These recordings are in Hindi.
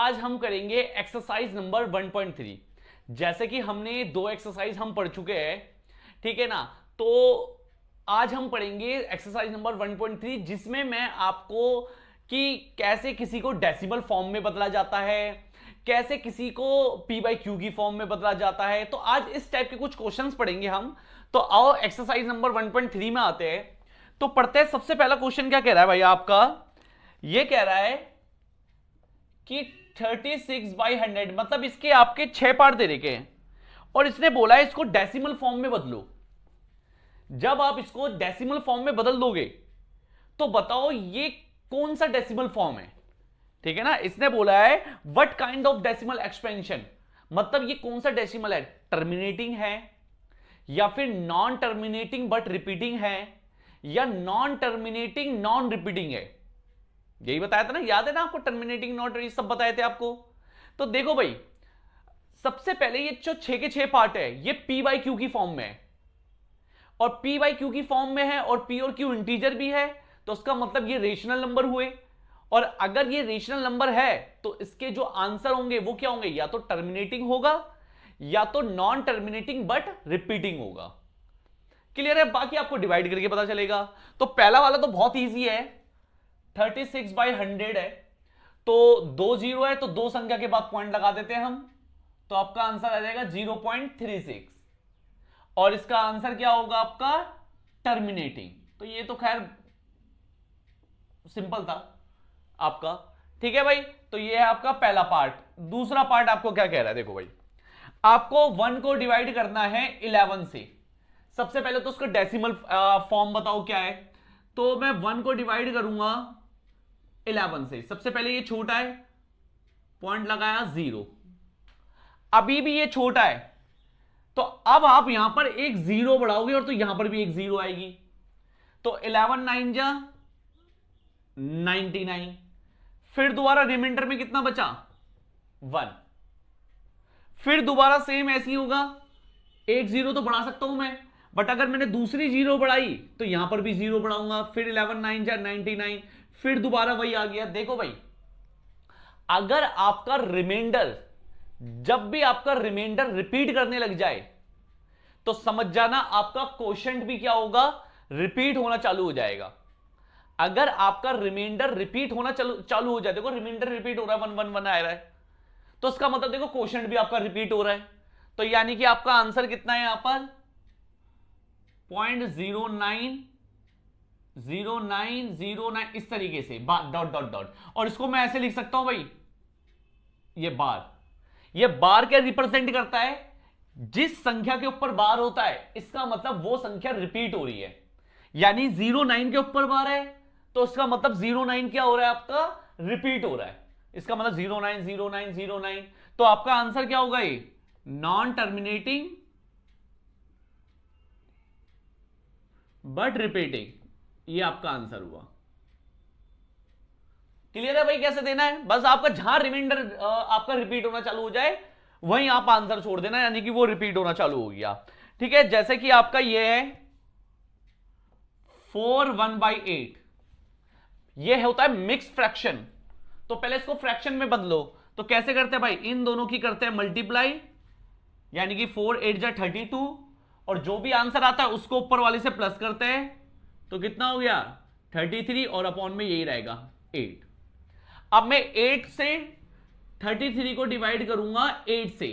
आज हम करेंगे एक्सरसाइज नंबर 1.3। जैसे कि हमने दो एक्सरसाइज हम पढ़ चुके हैं, ठीक है ना। तो आज हम पढ़ेंगे एक्सरसाइज नंबर 1.3 जिसमें मैं आपको कि कैसे किसी को डेसिमल फॉर्म में बदला जाता है, कैसे किसी को पी बाई क्यू की फॉर्म में बदला जाता है। तो आज इस टाइप के कुछ क्वेश्चंस पढ़ेंगे हम। तो आओ एक्सरसाइज नंबर 1.3 में आते हैं। तो पढ़ते हैं। सबसे पहला क्वेश्चन क्या कह रहा है भाई आपका, ये कह रहा है कि 36/100 मतलब इसके आपके 6 पार्ट दे रखे हैं और इसने बोला है इसको डेसिमल फॉर्म में बदलो। जब आप इसको डेसिमल फॉर्म में बदल दोगे तो बताओ ये कौन सा डेसिमल फॉर्म है, ठीक है ना। इसने बोला है what kind of decimal expansion, मतलब ये कौन सा डेसिमल है, टर्मिनेटिंग है या फिर नॉन टर्मिनेटिंग बट रिपीटिंग है या नॉन टर्मिनेटिंग नॉन रिपीटिंग है। यही बताया था ना, याद है ना आपको, टर्मिनेटिंग नॉट ये सब बताए थे आपको। तो देखो भाई, सबसे पहले ये जो 6 के 6 पार्ट है ये पी बाई क्यू की फॉर्म में है और पी बाई क्यू की फॉर्म में है और पी और क्यू इंटीजर भी है, तो उसका मतलब ये रेशनल नंबर हुए। और अगर ये रेशनल नंबर है तो इसके जो आंसर होंगे वो क्या होंगे, या तो टर्मिनेटिंग होगा या तो नॉन टर्मिनेटिंग बट रिपीटिंग होगा। क्लियर है, बाकी आपको डिवाइड करके पता चलेगा। तो पहला वाला तो बहुत ईजी है, 36/100 है, तो 2 जीरो है तो दो संख्या के बाद पॉइंट लगा देते हैं हम, तो आपका आंसर आ जाएगा 0.36 और इसका आंसर क्या होगा आपका टर्मिनेटिंग। तो ये तो खैर सिंपल था आपका, ठीक है भाई। तो ये है आपका पहला पार्ट। दूसरा पार्ट आपको क्या कह रहा है, देखो भाई, आपको 1 को डिवाइड करना है 11 से। सबसे पहले तो उसका डेसिमल फॉर्म बताओ क्या है। तो मैं 1 को डिवाइड करूंगा 11 से। सबसे पहले ये छोटा है, पॉइंट लगाया 0, अभी भी ये छोटा है, तो अब आप यहां पर एक 0 बढ़ाओगे और तो यहां पर भी एक 0 आएगी। तो 11 9 जा 99, फिर दोबारा रिमाइंडर में कितना बचा 1, फिर दोबारा सेम ऐसी होगा, एक 0 तो बढ़ा सकता हूं मैं, बट अगर मैंने दूसरी 0 बढ़ाई तो यहां पर भी 0 बढ़ाऊंगा, फिर 11 9 जा 99, फिर दोबारा वही आ गया। देखो भाई, अगर आपका रिमाइंडर, जब भी आपका रिमाइंडर रिपीट करने लग जाए तो समझ जाना आपका क्वोशंट भी क्या होगा, रिपीट होना चालू हो जाएगा। अगर आपका रिमाइंडर रिपीट होना चालू हो जाए, देखो रिमाइंडर रिपीट हो रहा है, 1 1 1 आ रहा है, तो इसका मतलब देखो क्वोशंट भी आपका रिपीट हो रहा है। तो यानी कि आपका आंसर कितना है यहां पर 0.090909 इस तरीके से डॉट डॉट डॉट। और इसको मैं ऐसे लिख सकता हूं भाई, ये बार क्या रिप्रेजेंट करता है, जिस संख्या के ऊपर बार होता है इसका मतलब वो संख्या रिपीट हो रही है। यानी 09 के ऊपर बार है तो इसका मतलब 09 क्या हो रहा है आपका, रिपीट हो रहा है। इसका मतलब 09 09 09। तो आपका आंसर क्या होगा, ये नॉन टर्मिनेटिंग बट रिपीटिंग, ये आपका आंसर हुआ। क्लियर है भाई कैसे देना है, बस आपका जहां रिमाइंडर आपका रिपीट होना चालू हो जाए वहीं आप आंसर छोड़ देना, यानी कि वो रिपीट होना चालू हो गया। ठीक है, जैसे कि आपका ये है 4 1/8, ये होता है मिक्स फ्रैक्शन। तो पहले इसको फ्रैक्शन में बदलो, तो कैसे करते हैं भाई, इन दोनों की करते हैं मल्टीप्लाई, यानी कि 4 8 जा 32 और जो भी आंसर आता है उसको ऊपर वाले से प्लस करते हैं, तो कितना हो गया 33 और अपॉन में यही रहेगा 8। अब मैं 8 से 33 को डिवाइड करूंगा 8 से,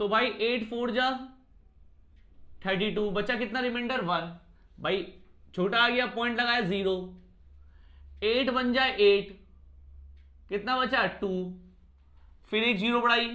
तो भाई 8 4 जा 32, बचा कितना रिमाइंडर 1, भाई छोटा आ गया, पॉइंट लगाया 0, 8 1 जा 8, कितना बचा 2, फिर एक 0 बढ़ाई,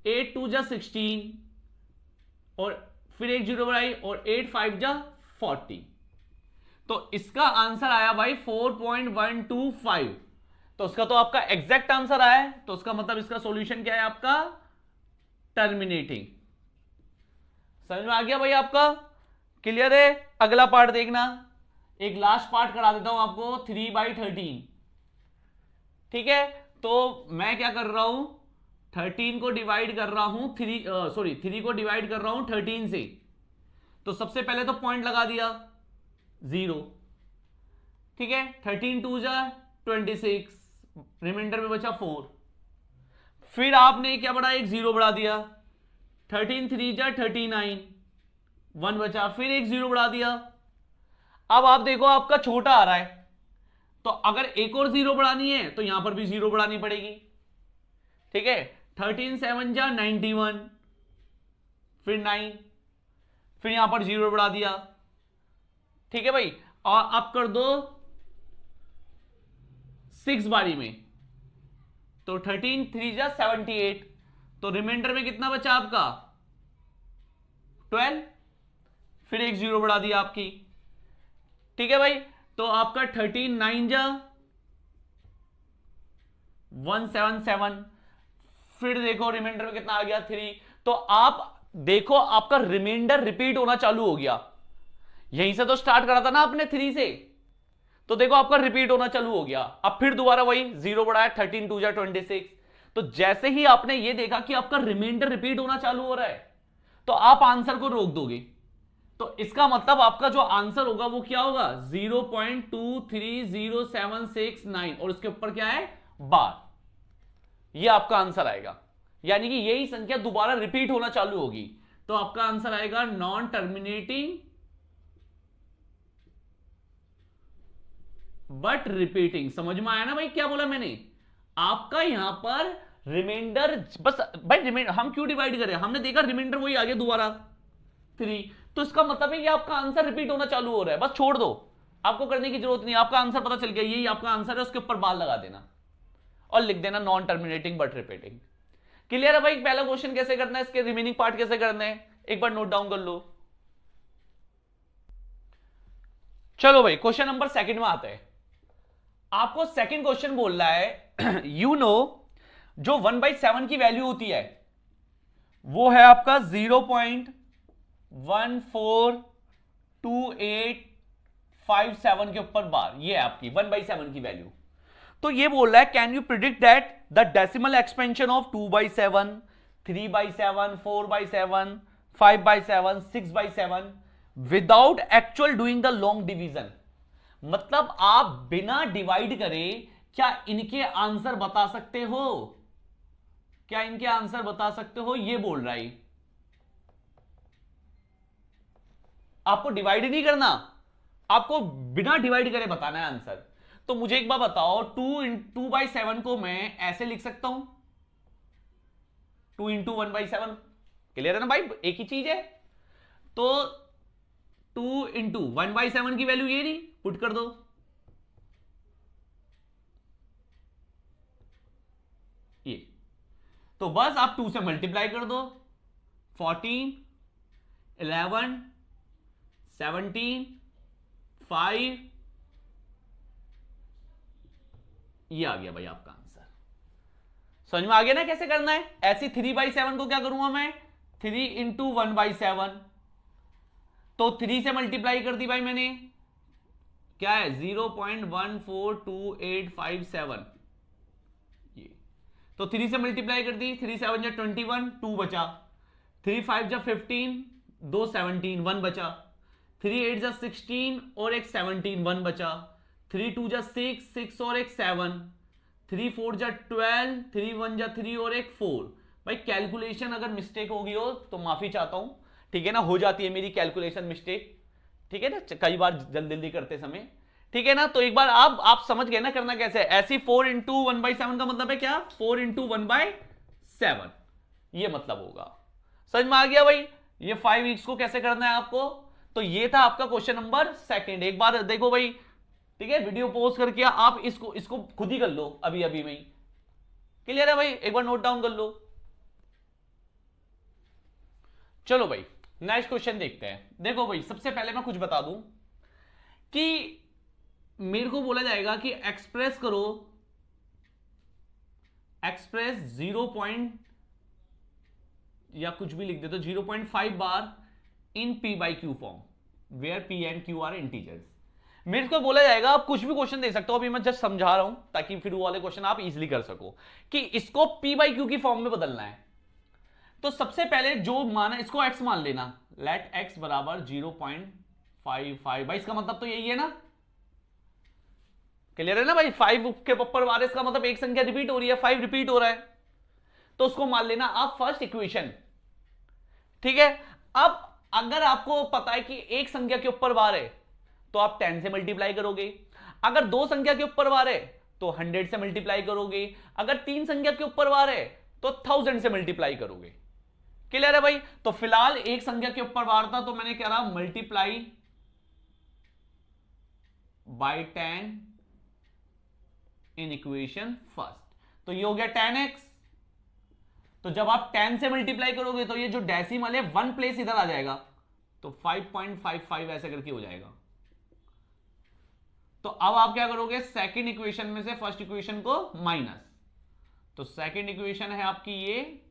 8 2 जा 16 और फिर एक 0 बढ़ाई और 8 5 जा 40। तो इसका आंसर आया भाई 4.125। तो उसका तो आपका एग्जैक्ट आंसर आया है, तो उसका मतलब इसका सॉल्यूशन क्या है आपका टर्मिनेटिंग। समझ में आ गया भाई आपका, क्लियर है। अगला पार्ट देखना, एक लास्ट पार्ट करा देता हूं आपको 3/13। ठीक है, तो मैं क्या कर रहा हूं, 13 को डिवाइड कर रहा हूं 3 को डिवाइड कर रहा हूं 13 से। तो सबसे पहले तो पॉइंट लगा दिया 0, ठीक है, 13 2 जा 26, रिमाइंडर में बचा 4, फिर आपने क्या बढ़ा, एक जीरो बढ़ा दिया, 13 3 जा 39, 1 बचा, फिर एक जीरो बढ़ा दिया। अब आप देखो आपका छोटा आ रहा है, तो अगर एक और जीरो बढ़ानी है तो यहां पर भी जीरो बढ़ानी पड़ेगी, ठीक है। 13 7 जा 91, फिर 9, फिर यहां पर जीरो बढ़ा दिया, ठीक है भाई। और अब कर दो 6 बारी में, तो 13 3 जा 78, तो रिमाइंडर में कितना बचा आपका 12, फिर एक जीरो बढ़ा दिया आपकी, ठीक है भाई। तो आपका 13 9 जा 177, फिर देखो रिमाइंडर में कितना आ गया 3। तो आप देखो आपका रिमाइंडर रिपीट होना चालू हो गया, यहीं से तो स्टार्ट करा था ना आपने 3 से, तो देखो आपका रिपीट होना चालू हो गया। अब फिर दोबारा वही जीरो बढ़ाया, 13 2 जा 26। तो जैसे ही आपने ये देखा कि आपका रिमाइंडर रिपीट होना चालू हो रहा है, तो आप आंसर को रोक दोगे। तो इसका मतलब आपका जो आंसर होगा वो क्या होगा, 0.23079, और उसके ऊपर क्या है बार, ये आपका आंसर आएगा। यानी कि यही संख्या दोबारा रिपीट होना चालू होगी, तो आपका आंसर आएगा नॉन टर्मिनेटिंग बट रिपीटिंग। समझ में आया ना भाई क्या बोला मैंने? आपका यहां पर रिमाइंडर, बस भाई रिमाइंडर हम क्यों डिवाइड करें, हमने देखा रिमाइंडर वही आ गया दोबारा 3, तो इसका मतलब है कि आपका आंसर रिपीट होना चालू हो रहा है, बस छोड़ दो, आपको करने की जरूरत नहीं, आपका आंसर पता चल गया, यही आपका आंसर है, उसके ऊपर बाल लगा देना और लिख देना non terminating but repeating. Clear है भाई? पहला क्वेश्चन कैसे करना है, इसके रिमेनिंग पार्ट कैसे करने हैं, एक बार नोट डाउन कर लो। चलो भाई क्वेश्चन नंबर सेकंड में आते हैं। आपको सेकंड क्वेश्चन बोल रहा है यू नो जो 1/7 की वैल्यू होती है वो है आपका 0.142857 के ऊपर बार, ये है आपकी 1/7 की वैल्यू। तो ये बोल रहा है can you predict that the decimal expansion of 2/7, 3/7, 4/7, 5/7, 6/7 without actual doing the long division. मतलब आप बिना डिवाइड करे क्या इनके आंसर बता सकते हो, क्या इनके आंसर बता सकते हो, ये बोल रहा है। आपको डिवाइड नहीं करना, आपको बिना डिवाइड करे बताना है आंसर। तो मुझे एक बार बताओ, 2/7 को मैं ऐसे लिख सकता हूं, 2 × 1/7। क्लियर है ना भाई, एक ही चीज है। तो 2 × 1/7 की वैल्यू ये नहीं, पुट कर दो, ये। तो बस आप 2 से मल्टीप्लाई कर दो, 14, 11, 17, 5, ये आ गया भाई आपका आंसर। समझ में आ गया ना कैसे करना है? ऐसी 3/7 को क्या करूंगा मैं, 3 × 1/7, तो 3 से मल्टीप्लाई कर दी भाई मैंने, क्या है 0.142857, ये। तो 3 से मल्टीप्लाई कर दी, 3 7 जा 21, 2 बचा, 3 5 जा 15, 2 17, 1 बचा, 3 8 जा 16 और एक 17, 1 बचा, 3 2 जा 6, 6 और एक 7, 3 4 जा 12, 3 1 जा 3 और एक 4। भाई कैलकुलेशन अगर मिस्टेक होगी हो तो माफी चाहता हूं, ठीक है ना, हो जाती है मेरी कैलकुलेशन मिस्टेक, ठीक है ना, कई बार जल्दी करते समय, ठीक है ना। तो एक बार आप समझ गए ना करना कैसे है। ऐसी 4 × 1/7 का मतलब है क्या, 4 × 1/7, ये मतलब होगा। समझ में आ गया भाई? ये 5 को कैसे करना है आपको। तो ये था आपका क्वेश्चन नंबर सेकंड। एक बार देखो भाई, ठीक है, वीडियो पॉज करके आप इसको खुद ही कर लो अभी अभी में ही। क्लियर है भाई? एक बार नोट डाउन कर लो। चलो भाई नेक्स्ट क्वेश्चन देखते हैं। देखो भाई सबसे पहले मैं कुछ बता दूं कि मेरे को बोला जाएगा कि एक्सप्रेस करो, एक्सप्रेस 0. या कुछ भी लिख दे तो 0.5 बार in p/q form where p and q are integers. मेरे को बोला जाएगा, आप कुछ भी क्वेश्चन दे सकते हो, अभी मैं जस्ट समझा रहा हूं ताकि फिर वो वाले क्वेश्चन आप इजीली कर सको कि इसको p/q की फॉर्म में बदलना है। तो सबसे पहले जो माना इसको x मान लेना, लेट x बराबर 0.55। भाई इसका मतलब तो यही है ना, क्लियर है ना भाई, 5 के ऊपर बार, इसका मतलब एक संख्या रिपीट हो रही है, 5 रिपीट हो रहा है। तो उसको मान लेना आप फर्स्ट इक्वेशन। ठीक है, अब अगर आपको पता है कि एक संख्या के ऊपर बार है तो आप 10 से मल्टीप्लाई करोगे, अगर दो संख्या के ऊपर बार है तो 100 से मल्टीप्लाई करोगे, अगर तीन संख्या के ऊपर बार है तो 1000 से मल्टीप्लाई करोगे। क्लियर है भाई? तो फिलहाल एक संख्या के ऊपर बार था तो मैंने कह रहा multiply by 10 in equation first, तो ये हो गया 10x। तो जब आप 10 से मल्टीप्लाई करोगे तो ये जो डेसिमल है 1 प्लेस इधर आ जाएगा, तो 5.55 ऐसे करके हो जाएगा। तो अब आप क्या करोगे, सेकंड इक्वेशन में से फर्स्ट इक्वेशन को माइनस, तो सेकंड इक्वेशन है आपकी ये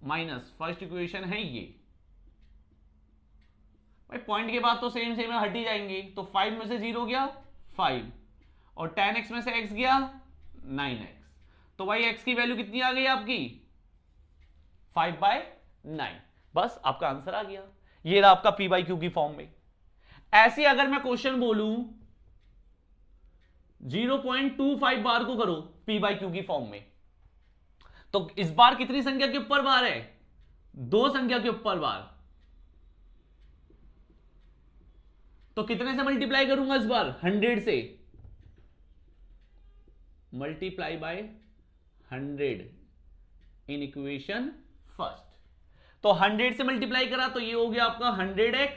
माइनस फर्स्ट इक्वेशन है ये। भाई पॉइंट के बाद तो सेम सेम हट ही जाएंगे, तो 5 में से 0 गया 5 और 10x में से x गया 9x, तो भाई x की वैल्यू कितनी आ गई आपकी 5/9। बस आपका आंसर आ गया, ये रहा आपका p बाई क्यू की फॉर्म में। ऐसे अगर मैं क्वेश्चन बोलूं 0.25 बार को करो p बाई क्यू की फॉर्म में, तो इस बार कितनी संख्या के ऊपर बार है, दो संख्या के ऊपर बार, तो कितने से मल्टीप्लाई करूंगा इस बार 100 से, multiply by 100 in equation first. तो 100 से मल्टीप्लाई करा तो ये हो गया आपका 100x,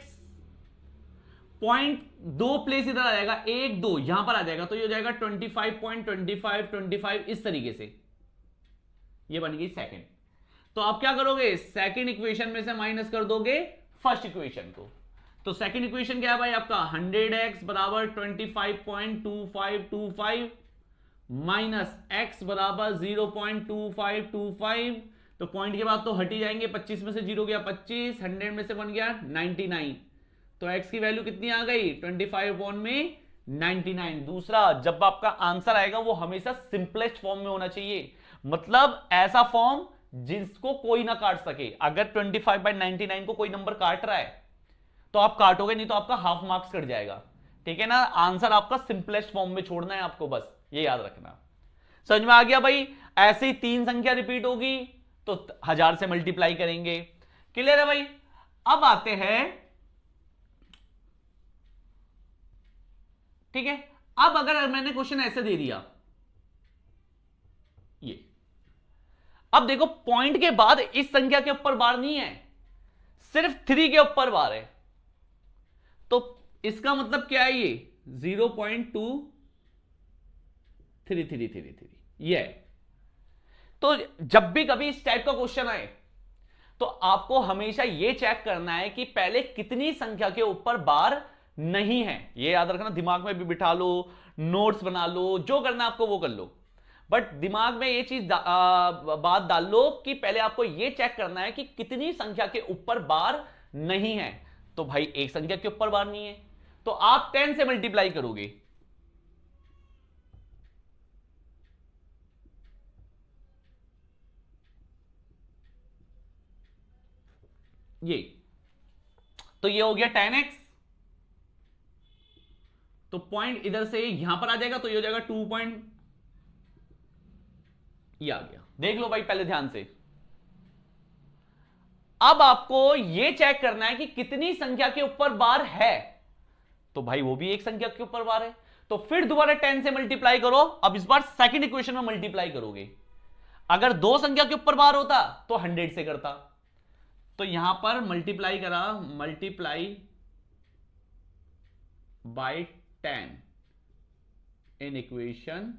पॉइंट दो प्लेस इधर आ जाएगा, 1 2 यहां पर आ जाएगा, तो ये हो जाएगा 25.25 इस तरीके से, ये बन गई सेकंड। तो आप क्या करोगे, सेकंड इक्वेशन में से माइनस कर दोगे फर्स्ट इक्वेशन को, तो सेकंड इक्वेशन क्या है भाई आपका 100x बराबर 25.2525 माइनस x बराबर 0.2525, तो पॉइंट के बाद तो हट ही जाएंगे, 25 में से 0 गया 25, 100 में से 1 गया 99, तो x की वैल्यू कितनी आ गई 25 में 99। दूसरा, जब आपका आंसर आएगा वो हमेशा सिंपलेस्ट फॉर्म में होना चाहिए, मतलब ऐसा फॉर्म जिसको कोई ना काट सके। अगर 25/99 को कोई नंबर काट रहा है तो आप काटोगे, नहीं तो आपका हाफ मार्क्स कट जाएगा। ठीक है ना, आंसर आपका सिंपलेस्ट फॉर्म में छोड़ना है आपको, बस ये याद रखना। समझ में आ गया भाई? ऐसे ही तीन संख्या रिपीट होगी तो 1000 से मल्टीप्लाई करेंगे। क्लियर है भाई? अब आते हैं, ठीक है, अब अगर मैंने क्वेश्चन ऐसे दे दिया ये, अब देखो पॉइंट के बाद इस संख्या के ऊपर बार नहीं है, सिर्फ 3 के ऊपर बार है, तो इसका मतलब क्या है, ये 0.2333 ये है। तो जब भी कभी इस टाइप का क्वेश्चन आए तो आपको हमेशा ये चेक करना है कि पहले कितनी संख्या के ऊपर बार नहीं है। ये याद रखना, दिमाग में भी बिठा लो, नोट्स बना लो, जो करना आपको वो कर लो, बट दिमाग में ये चीज बात डाल लो कि पहले आपको ये चेक करना है कि कितनी संख्या के ऊपर बार नहीं है। तो भाई एक संख्या के ऊपर बार नहीं है तो आप 10 से मल्टीप्लाई करोगे, ये तो ये हो गया 10x, तो पॉइंट इधर से यहां पर आ जाएगा, तो ये हो जाएगा 2 पॉइंट, ये आ गया। देख लो भाई पहले ध्यान से, अब आपको यह चेक करना है कि कितनी संख्या के ऊपर बार है, तो भाई वो भी एक संख्या के ऊपर बार है, तो फिर दोबारा 10 से मल्टीप्लाई करो। अब इस बार सेकंड इक्वेशन में मल्टीप्लाई करोगे, अगर दो संख्या के ऊपर बार होता तो 100 से करता, तो यहां पर मल्टीप्लाई करा, multiply by 10 in equation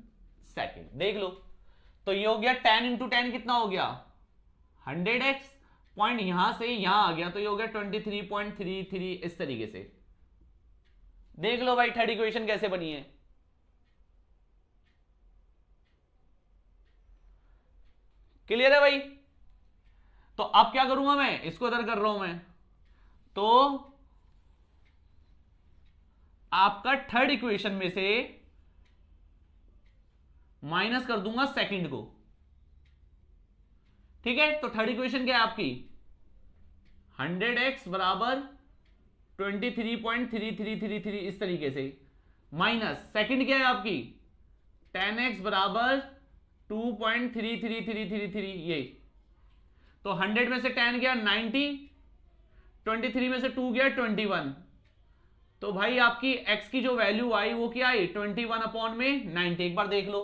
second. देख लो, तो ये हो गया 10 इंटू 10 कितना हो गया 100x, पॉइंट यहां से यहां आ गया, तो ये हो गया 23.33 इस तरीके से। देख लो भाई थर्ड इक्वेशन कैसे बनी है। क्लियर है भाई? तो अब क्या करूंगा मैं, इसको इधर कर रहा हूं मैं, तो आपका थर्ड इक्वेशन में से माइनस कर दूंगा सेकंड को। ठीक है, तो थर्ड इक्वेशन क्या है आपकी 100x बराबर 23.3333 इस तरीके से, माइनस सेकंड क्या है आपकी 10x बराबर 2.33333 ये, तो 100 में से 10 गया 90, 23 में से 2 गया 21, तो भाई आपकी x की जो वैल्यू आई वो क्या आई 21/90। एक बार देख लो,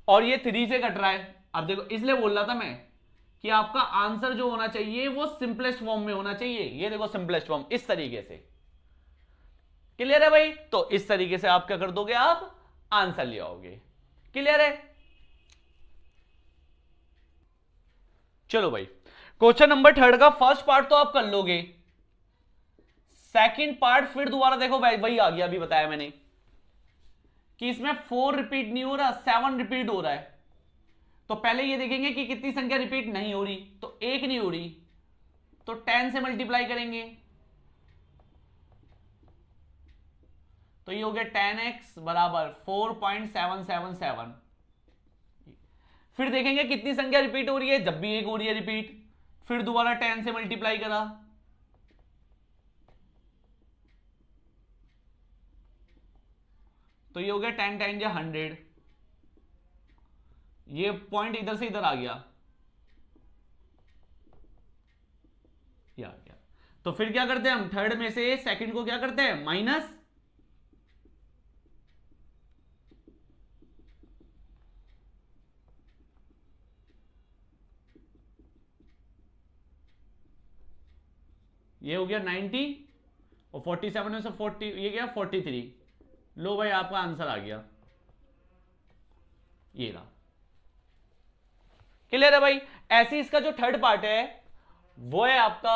और ये 3 से कट रहा है। अब देखो, इसलिए बोल रहा था मैं कि आपका आंसर जो होना चाहिए वो सिंपलेस्ट फॉर्म में होना चाहिए। ये देखो सिंपलेस्ट फॉर्म इस तरीके से, क्लियर है भाई? तो इस तरीके से आप क्या कर दोगे, आप आंसर ले आओगे। क्लियर है? चलो भाई, क्वेश्चन नंबर 3 का फर्स्ट पार्ट तो आप कर लोगे, सेकंड पार्ट फिर दोबारा देखो भाई, वही आ गया, अभी बताया मैंने कि इसमें 4 रिपीट नहीं हो रहा, 7 रिपीट हो रहा है। तो पहले ये देखेंगे कि कितनी संख्या रिपीट नहीं हो रही, तो एक नहीं हो रही, तो 10 से मल्टीप्लाई करेंगे, तो ये हो गया 10x बराबर 4.777। फिर देखेंगे कितनी संख्या रिपीट हो रही है, जब भी एक हो रही है रिपीट, फिर दोबारा 10 से मल्टीप्लाई करा, तो ये हो गया 10 टाइम 100, ये पॉइंट इधर से इधर आ गया, ये आ गया। तो फिर क्या करते हैं हम, थर्ड में से सेकंड को क्या करते हैं, माइनस, ये हो गया 90, और 47 में से 40 ये गया 43। लो भाई आपका आंसर आ गया, ये रहा। क्लियर है भाई? ऐसे इसका जो थर्ड पार्ट है वो है आपका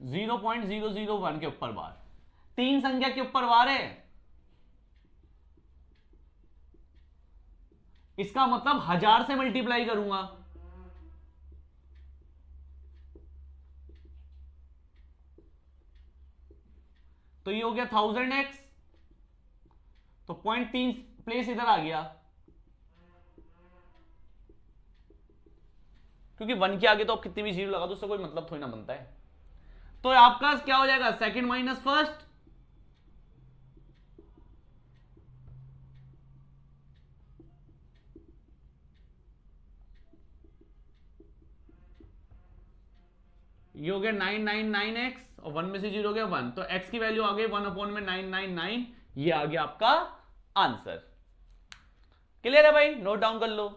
0.001 के ऊपर बार, 3 संख्या के ऊपर बार है, इसका मतलब 1000 से मल्टीप्लाई करूंगा, तो ये हो गया 1000x, तो 0.3 प्लेस इधर आ गया, क्योंकि 1 के आगे तो आप कितनी भी जीरो लगा दो उससे कोई मतलब थोड़ी ना बनता है। तो आपका क्या हो जाएगा, सेकंड माइनस फर्स्ट, ये हो गया 999x, और 1 में से 0 हो गया 1, तो x की वैल्यू आ गई 1/999, ये आ गया आपका आंसर। क्लियर है भाई? नोट डाउन कर लो।